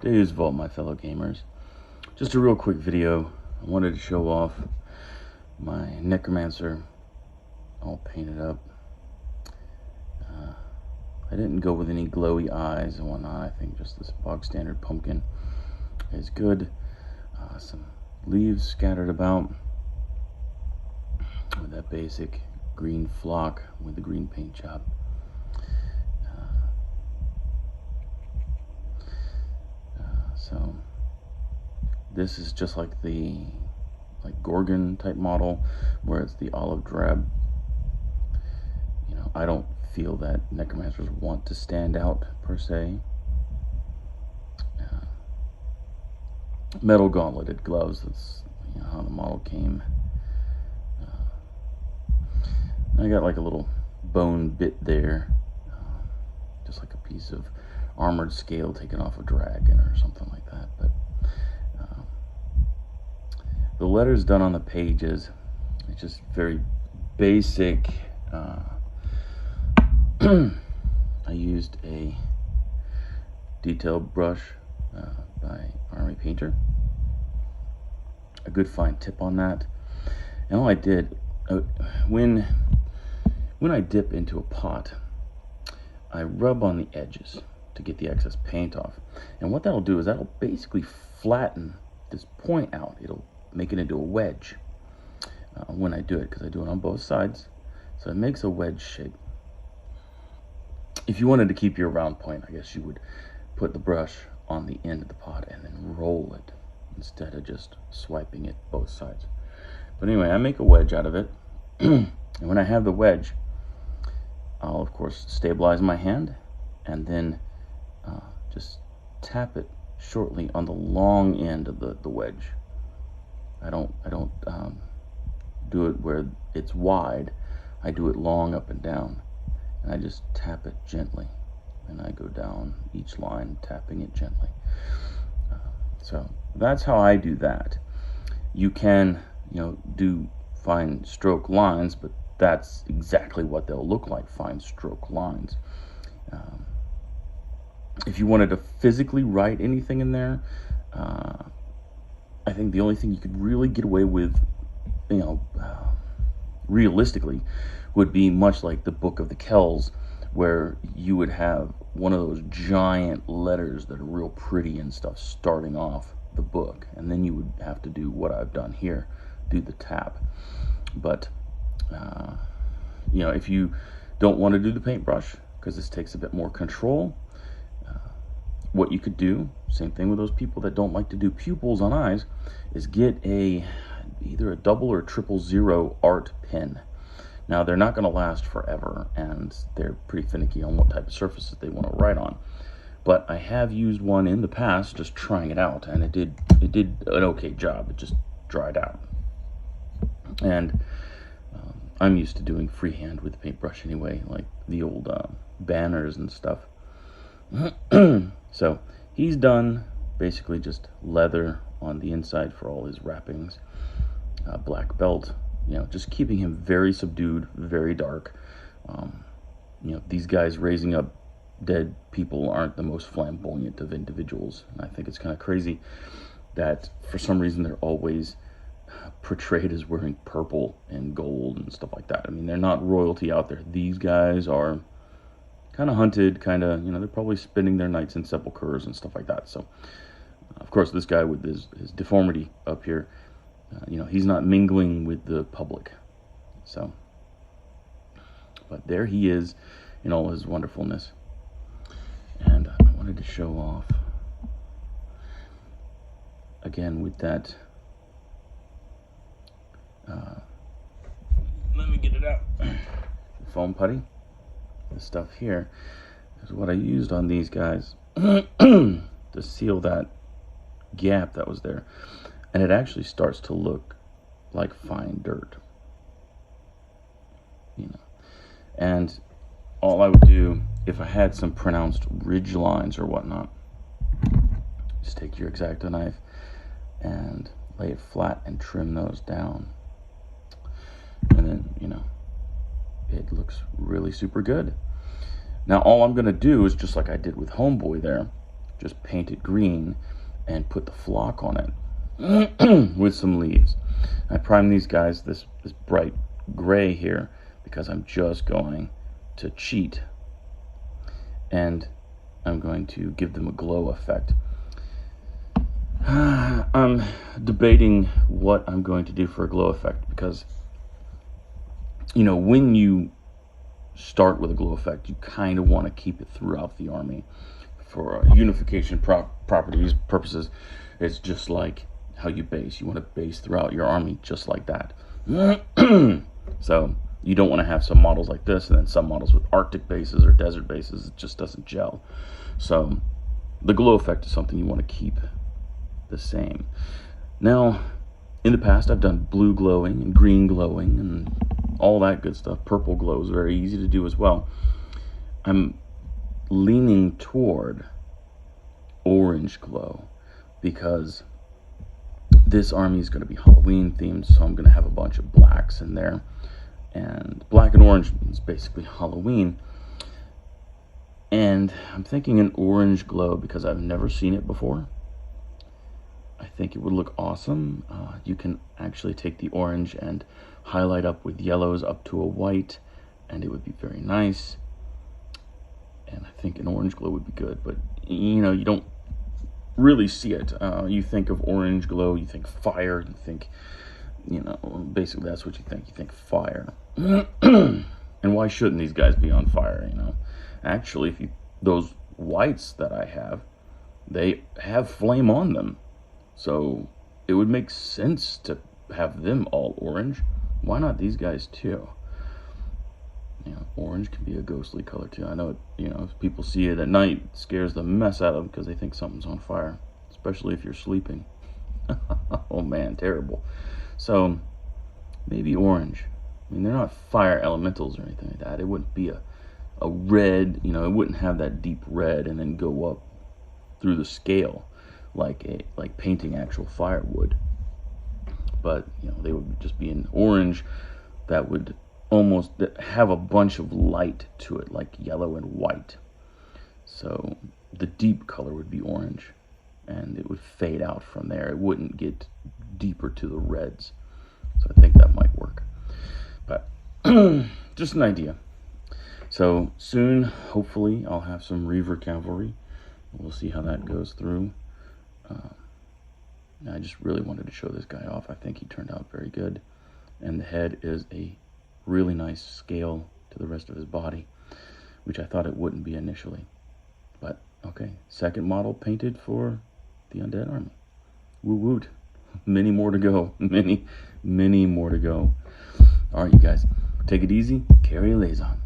Days Vault, my fellow gamers. Just a real quick video. I wanted to show off my Necromancer all painted up. I didn't go with any glowy eyes and whatnot. I think just this bog standard pumpkin is good. Some leaves scattered about with that basic green flock with the green paint job. So this is just like the Gorgon type model, where it's the olive drab. You know, I don't feel that Necromancers want to stand out per se. Metal gauntleted gloves, that's how the model came. I got like a little bone bit there, just like a piece of armored scale taken off a dragon or something like that. But the letters done on the pages, it's just very basic. I used a detail brush by Army Painter. A good fine tip on that. And all I did, when I dip into a pot, I rub on the edges to get the excess paint off. And what that'll do is that'll basically flatten this point out. It'll make it into a wedge when I do it, because I do it on both sides. So it makes a wedge shape. If you wanted to keep your round point, I guess you would put the brush on the end of the pot and then roll it instead of just swiping it both sides. But anyway, I make a wedge out of it. And when I have the wedge, I'll of course stabilize my hand and then just tap it shortly on the long end of the wedge. I don't do it where it's wide. I do it long up and down, and I just tap it gently, and I go down each line, tapping it gently. So that's how I do that. You can, do fine stroke lines, but that's exactly what they'll look like, fine stroke lines. If you wanted to physically write anything in there, I think the only thing you could really get away with, realistically, would be much like the Book of the Kells, where you would have one of those giant letters that are real pretty and stuff starting off the book, and then you would have to do what I've done here, do the tap. But if you don't want to do the paintbrush, because this takes a bit more control, what you could do, same thing with those people that don't like to do pupils on eyes, is get either a double or triple zero art pen. Now, they're not going to last forever, and they're pretty finicky on what type of surfaces they want to write on. But I have used one in the past, just trying it out, and it did an okay job. It just dried out. And I'm used to doing freehand with the paintbrush anyway, like the old banners and stuff. So he's done basically just leather on the inside for all his wrappings, black belt, just keeping him very subdued, very dark. These guys raising up dead people aren't the most flamboyant of individuals, and I think it's kind of crazy that for some reason they're always portrayed as wearing purple and gold and stuff like that. I mean, they're not royalty out there. These guys are kind of hunted, they're probably spending their nights in sepulchers and stuff like that. So of course this guy with his deformity up here, he's not mingling with the public. So, but there he is in all his wonderfulness. And I wanted to show off again with that let me get it out. Foam putty. This stuff here is what I used on these guys to seal that gap that was there, and it actually starts to look like fine dirt, and all I would do if I had some pronounced ridge lines or whatnot, just take your X-Acto knife and lay it flat and trim those down, and then it looks really super good. Now all I'm going to do is, just like I did with Homeboy there, just paint it green and put the flock on it with some leaves. I prime these guys this bright gray here because I'm just going to cheat, and I'm going to give them a glow effect. I'm debating what I'm going to do for a glow effect because, you know, when you start with a glow effect, you kind of want to keep it throughout the army for unification properties purposes. It's just like how you base. You want to base throughout your army just like that. So you don't want to have some models like this and then some models with Arctic bases or desert bases. It just doesn't gel. So the glow effect is something you want to keep the same. Now, in the past, I've done blue glowing and green glowing and all that good stuff. Purple glow is very easy to do as well. I'm leaning toward orange glow because this army is going to be Halloween themed, so I'm going to have a bunch of blacks in there. And black and orange means basically Halloween. And I'm thinking an orange glow because I've never seen it before. I think it would look awesome. You can actually take the orange and highlight up with yellows up to a white, and it would be very nice. And I think an orange glow would be good, but you know, you don't really see it. You think of orange glow, you think fire, you think, you know, basically that's what you think. You think fire. And why shouldn't these guys be on fire, you know? Actually, if you, those whites that I have, they have flame on them. So it would make sense to have them all orange. Why not these guys too? You know, orange can be a ghostly color too. I know it, you know, if people see it at night, it scares the mess out of them because they think something's on fire, especially if you're sleeping. Oh man, terrible. So maybe orange. I mean, they're not fire elementals or anything like that. It wouldn't be a red, you know, it wouldn't have that deep red and then go up through the scale like painting actual fire would. But you know, they would just be an orange that would almost have a bunch of light to it, like yellow and white. So the deep color would be orange, and it would fade out from there. It wouldn't get deeper to the reds. So I think that might work. But just an idea. So soon, hopefully, I'll have some Reaver cavalry. We'll see how that goes through. I just really wanted to show this guy off. I think he turned out very good. And the head is a really nice scale to the rest of his body, which I thought it wouldn't be initially. But, okay, second model painted for the Undead Army. Woo woot. Many more to go. Many more to go. All right, you guys, take it easy. Carry a liaison.